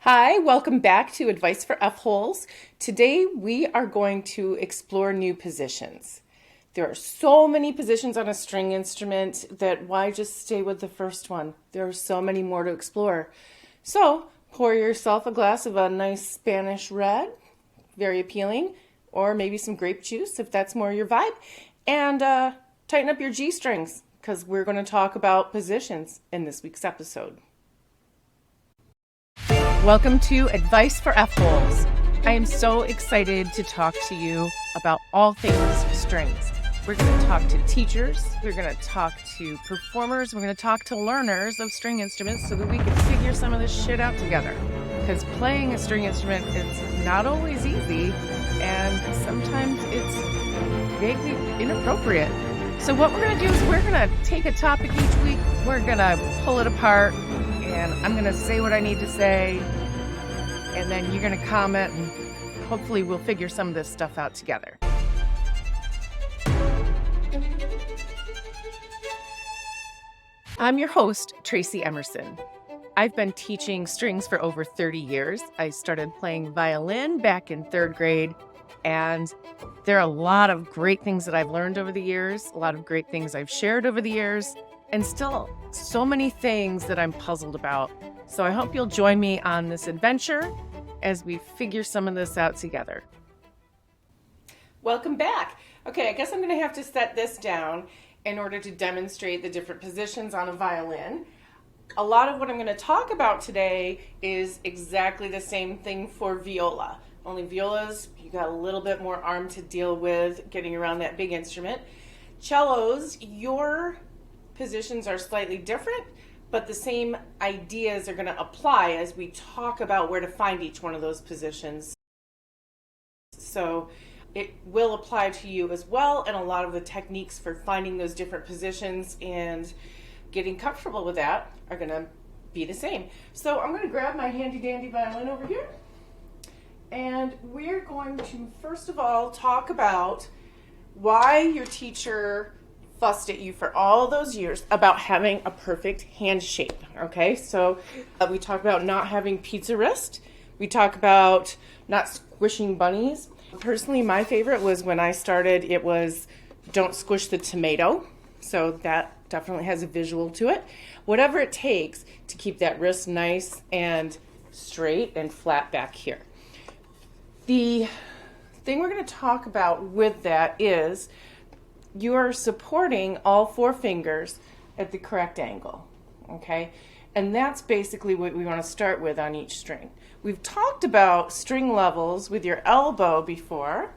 Hi, welcome back to Advice for F-Holes. Today we are going to explore new positions. There are so many positions on a string instrument that why just stay with the first one? There are so many more to explore. So pour yourself a glass of a nice Spanish red, very appealing, or maybe some grape juice if that's more your vibe, and tighten up your G strings because we're going to talk about positions in this week's episode. Welcome to Advice for F-Holes. I am so excited to talk to you about all things strings. We're going to talk to teachers, we're going to talk to performers, we're going to talk to learners of string instruments so that we can figure some of this shit out together. Because playing a string instrument is not always easy, and sometimes it's vaguely inappropriate. So what we're going to do is we're going to take a topic each week, we're going to pull it apart, and I'm going to say what I need to say, and then you're going to comment, and hopefully we'll figure some of this stuff out together. I'm your host, Tracy Emerson. I've been teaching strings for over 30 years. I started playing violin back in third grade, and there are a lot of great things that I've learned over the years, a lot of great things I've shared over the years, and still so many things that I'm puzzled about. So I hope you'll join me on this adventure as we figure some of this out together. Welcome back. Okay, I guess I'm going to have to set this down in order to demonstrate the different positions on a violin. A lot of what I'm going to talk about today is exactly the same thing for viola. Only violas, you got a little bit more arm to deal with getting around that big instrument. Cellos, your positions are slightly different, but the same ideas are going to apply as we talk about where to find each one of those positions. So it will apply to you as well, and a lot of the techniques for finding those different positions and getting comfortable with that are going to be the same. So I'm going to grab my handy dandy violin over here, and we're going to first of all talk about why your teacher fussed at you for all those years about having a perfect hand shape. Okay, so we talk about not having pizza wrist. We talk about not squishing bunnies. Personally, my favorite was when I started, it was don't squish the tomato. So that definitely has a visual to it. Whatever it takes to keep that wrist nice and straight and flat back here. The thing we're going to talk about with that is you are supporting all four fingers at the correct angle, okay? And that's basically what we want to start with on each string. We've talked about string levels with your elbow before,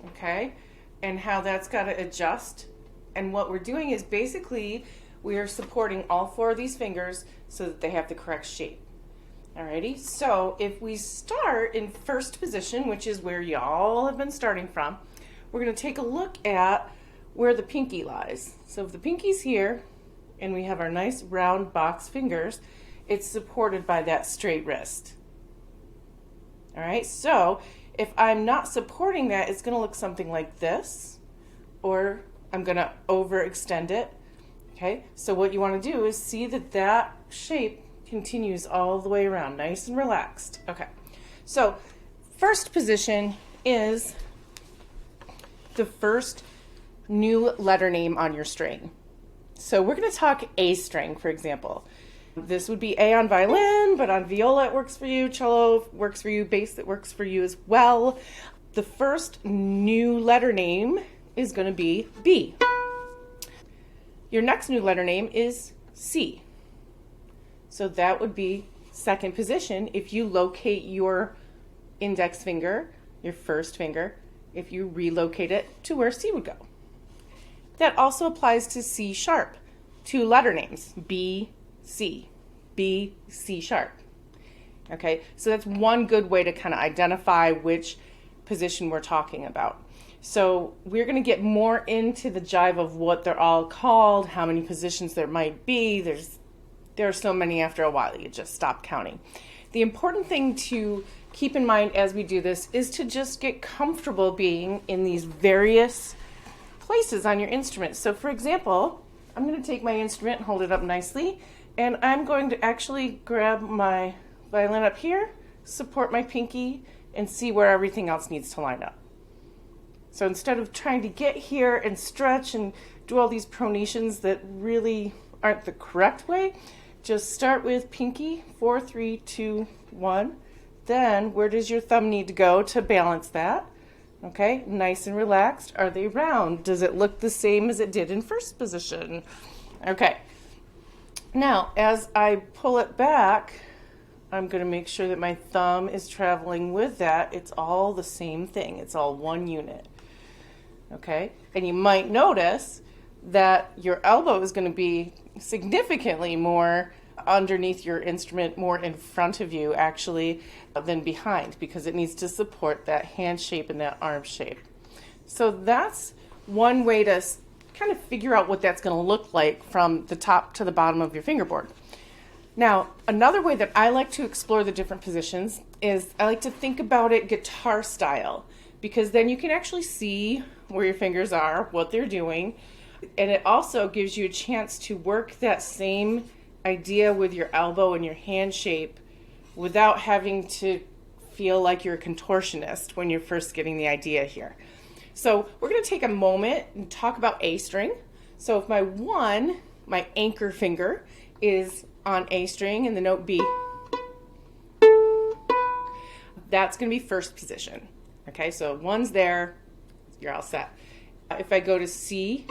okay? And how that's got to adjust. And what we're doing is basically we are supporting all four of these fingers so that they have the correct shape. Alrighty, so if we start in first position, which is where y'all have been starting from, we're going to take a look at where the pinky lies. So if the pinky's here and we have our nice round box fingers, it's supported by that straight wrist. All right, so if I'm not supporting that, it's going to look something like this, or I'm going to overextend it. Okay, so what you want to do is see that that shape continues all the way around, nice and relaxed. Okay, so first position is the first new letter name on your string. So we're going to talk A string, for example. This would be A on violin, but on viola it works for you, cello works for you, bass it works for you as well. The first new letter name is going to be B. Your next new letter name is C. So that would be second position if you locate your index finger, your first finger, if you relocate it to where C would go. That also applies to C sharp, two letter names, B, C sharp. Okay, so that's one good way to kind of identify which position we're talking about. So we're going to get more into the jive of what they're all called, how many positions there might be. There are so many after a while, you just stop counting. The important thing to keep in mind as we do this is to just get comfortable being in these various places on your instrument. So for example, I'm going to take my instrument and hold it up nicely, and I'm going to actually grab my violin up here, support my pinky, and see where everything else needs to line up. So instead of trying to get here and stretch and do all these pronations that really aren't the correct way, just start with pinky, 4, 3, 2, 1. Then where does your thumb need to go to balance that? Okay, nice and relaxed. Are they round? Does it look the same as it did in first position? Okay. Now, as I pull it back, I'm going to make sure that my thumb is traveling with that. It's all the same thing. It's all one unit. Okay? And you might notice that your elbow is going to be significantly more underneath your instrument, more in front of you actually than behind, because it needs to support that hand shape and that arm shape. So that's one way to kind of figure out what that's going to look like from the top to the bottom of your fingerboard. Now, another way that I like to explore the different positions is I like to think about it guitar style, because then you can actually see where your fingers are, what they're doing, and it also gives you a chance to work that same idea with your elbow and your hand shape without having to feel like you're a contortionist when you're first getting the idea here. So we're going to take a moment and talk about A string. So if my anchor finger is on A string and the note B, that's going to be first position. Okay, so 1's there, you're all set. If I go to C,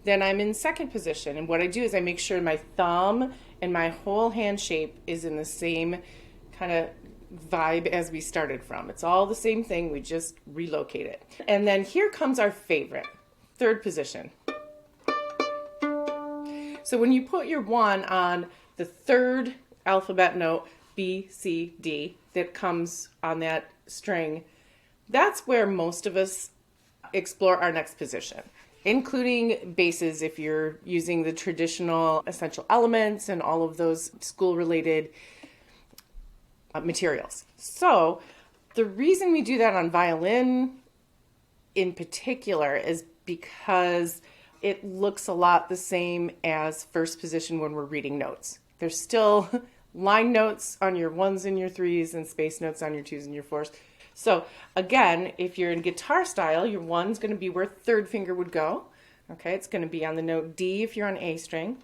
then I'm in second position. And what I do is I make sure my thumb and my whole hand shape is in the same kind of vibe as we started from. It's all the same thing, we just relocate it. And then here comes our favorite, third position. So when you put your 1 on the third alphabet note, B, C, D, that comes on that string, that's where most of us explore our next position, including basses if you're using the traditional essential elements and all of those school-related materials. So the reason we do that on violin in particular is because it looks a lot the same as first position when we're reading notes. There's still line notes on your 1s and your 3s and space notes on your 2s and your 4s. So again, if you're in guitar style, your 1's going to be where third finger would go. Okay, it's going to be on the note D if you're on A string.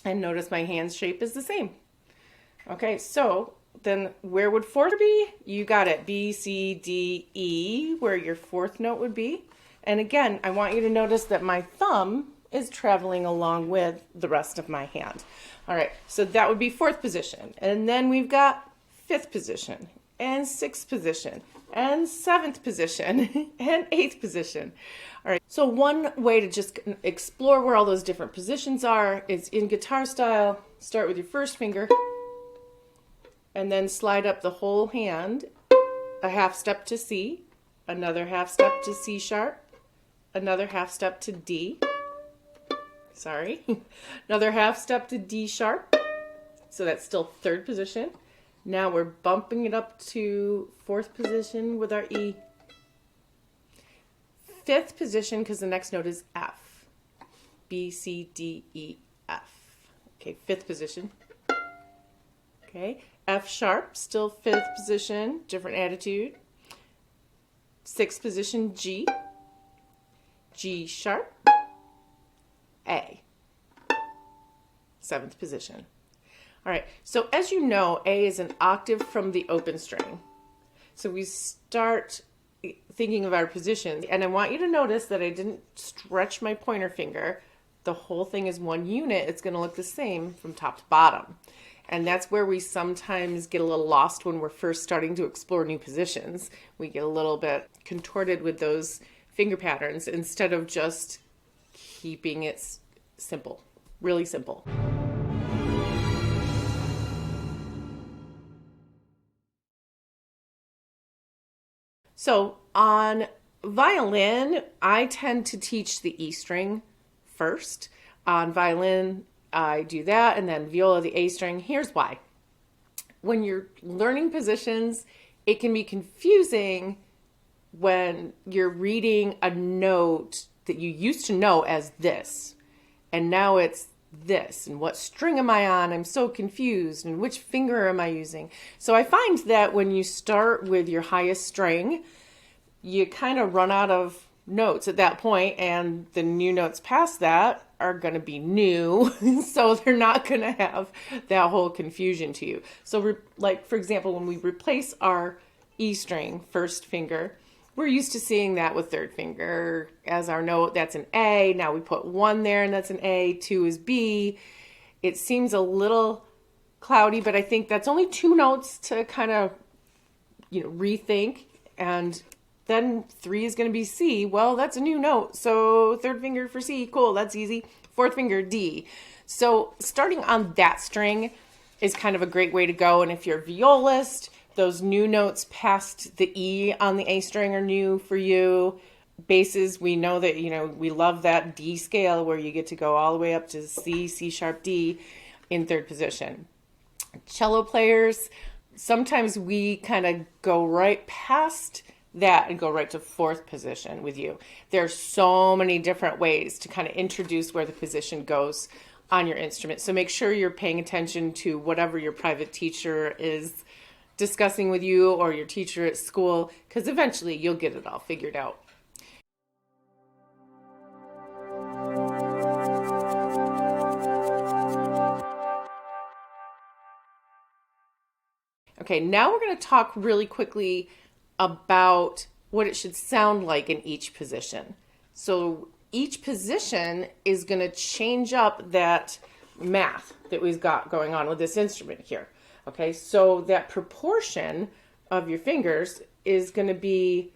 And notice my hand shape is the same. Okay, so then where would fourth be? You got it, B, C, D, E, where your fourth note would be. And again, I want you to notice that my thumb is traveling along with the rest of my hand. All right, so that would be fourth position. And then we've got fifth position, and sixth position, and seventh position, and eighth position. All right, so one way to just explore where all those different positions are is in guitar style, start with your first finger, and then slide up the whole hand, a half step to C, another half step to C sharp, another half step to D, another half step to D sharp, so that's still third position. Now we're bumping it up to fourth position with our E. Fifth position, because the next note is F. B, C, D, E, F. Okay, fifth position. Okay, F sharp, still fifth position, different attitude. Sixth position, G. G sharp, A. Seventh position. All right, so as you know, A is an octave from the open string. So we start thinking of our positions, and I want you to notice that I didn't stretch my pointer finger. The whole thing is one unit. It's going to look the same from top to bottom. And that's where we sometimes get a little lost when we're first starting to explore new positions. We get a little bit contorted with those finger patterns instead of just keeping it simple, really simple. So on violin, I tend to teach the E string first. On violin, I do that, and then viola, the A string. Here's why. When you're learning positions, it can be confusing when you're reading a note that you used to know as this, and now it's this and what string am I on? I'm so confused, and which finger am I using? So I find that when you start with your highest string, you kind of run out of notes at that point, and the new notes past that are going to be new, so they're not going to have that whole confusion to you. So like, for example, when we replace our E string, first finger, we're used to seeing that with third finger as our note. That's an A. Now we put 1 there, and that's an A. 2 is B. It seems a little cloudy, but I think that's only 2 notes to kind of, rethink. And then 3 is going to be C. Well, that's a new note. So third finger for C. Cool. That's easy. Fourth finger, D. So starting on that string is kind of a great way to go. And if you're a violist, those new notes past the E on the A string are new for you. Basses, we know that, we love that D scale where you get to go all the way up to C, C sharp, D in third position. Cello players, sometimes we kind of go right past that and go right to fourth position with you. There's so many different ways to kind of introduce where the position goes on your instrument. So make sure you're paying attention to whatever your private teacher is discussing with you or your teacher at school, because eventually you'll get it all figured out. Okay, now we're going to talk really quickly about what it should sound like in each position. So each position is going to change up that math that we've got going on with this instrument here. Okay, so that proportion of your fingers is going to be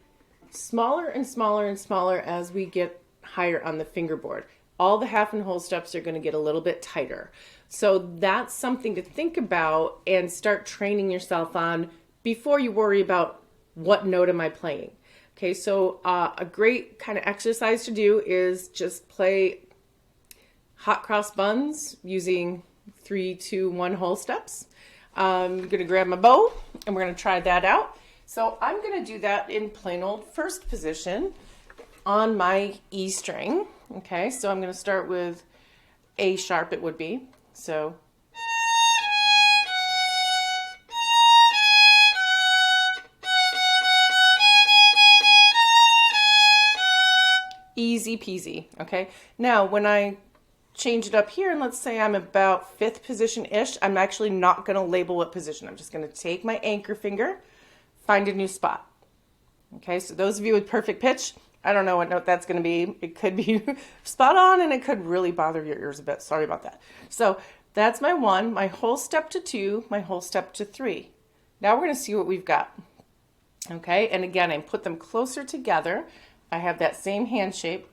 smaller and smaller and smaller as we get higher on the fingerboard. All the half and whole steps are going to get a little bit tighter. So that's something to think about and start training yourself on before you worry about what note am I playing. Okay, so a great kind of exercise to do is just play hot cross buns using 3, 2, 1 whole steps. I'm going to grab my bow and we're going to try that out. So I'm going to do that in plain old first position on my E string. Okay, so I'm going to start with A sharp, it would be. So easy peasy. Okay, now when I change it up here, and let's say I'm about 5th position-ish, I'm actually not going to label what position. I'm just going to take my anchor finger, find a new spot. Okay, so those of you with perfect pitch, I don't know what note that's going to be. It could be spot on, and it could really bother your ears a bit. Sorry about that. So that's my 1, my whole step to 2, my whole step to 3. Now we're going to see what we've got. Okay, and again, I put them closer together. I have that same hand shape.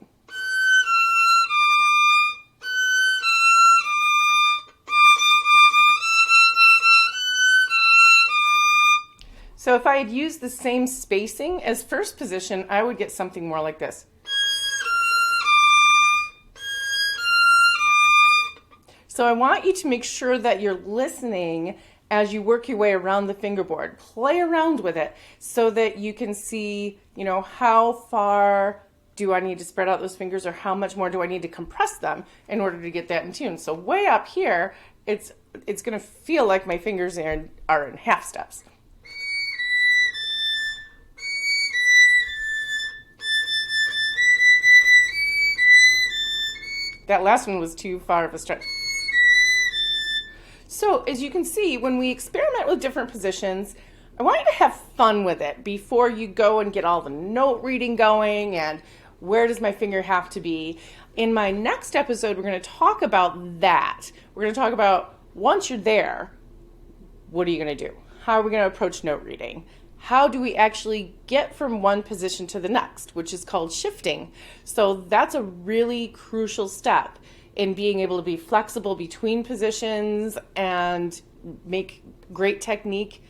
So if I had used the same spacing as first position, I would get something more like this. So I want you to make sure that you're listening as you work your way around the fingerboard. Play around with it so that you can see, how far do I need to spread out those fingers, or how much more do I need to compress them in order to get that in tune. So way up here, it's going to feel like my fingers are in half steps. That last one was too far of a stretch. So as you can see, when we experiment with different positions, I want you to have fun with it before you go and get all the note reading going and where does my finger have to be. In my next episode, we're going to talk about that. We're going to talk about once you're there, what are you going to do? How are we going to approach note reading? How do we actually get from one position to the next, which is called shifting? So that's a really crucial step in being able to be flexible between positions and make great technique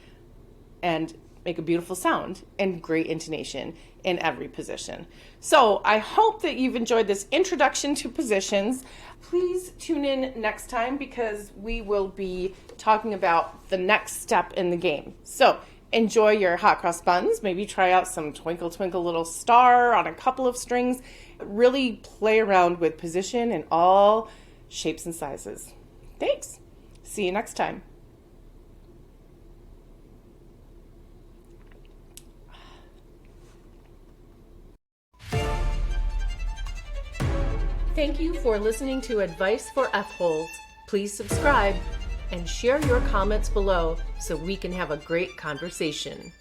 and make a beautiful sound and great intonation in every position. So I hope that you've enjoyed this introduction to positions. Please tune in next time because we will be talking about the next step in the game. So enjoy your hot cross buns. Maybe try out some Twinkle Twinkle Little Star on a couple of strings. Really play around with position and all shapes and sizes. Thanks. See you next time. Thank you for listening to Advice for F-Holes. Please subscribe and share your comments below so we can have a great conversation.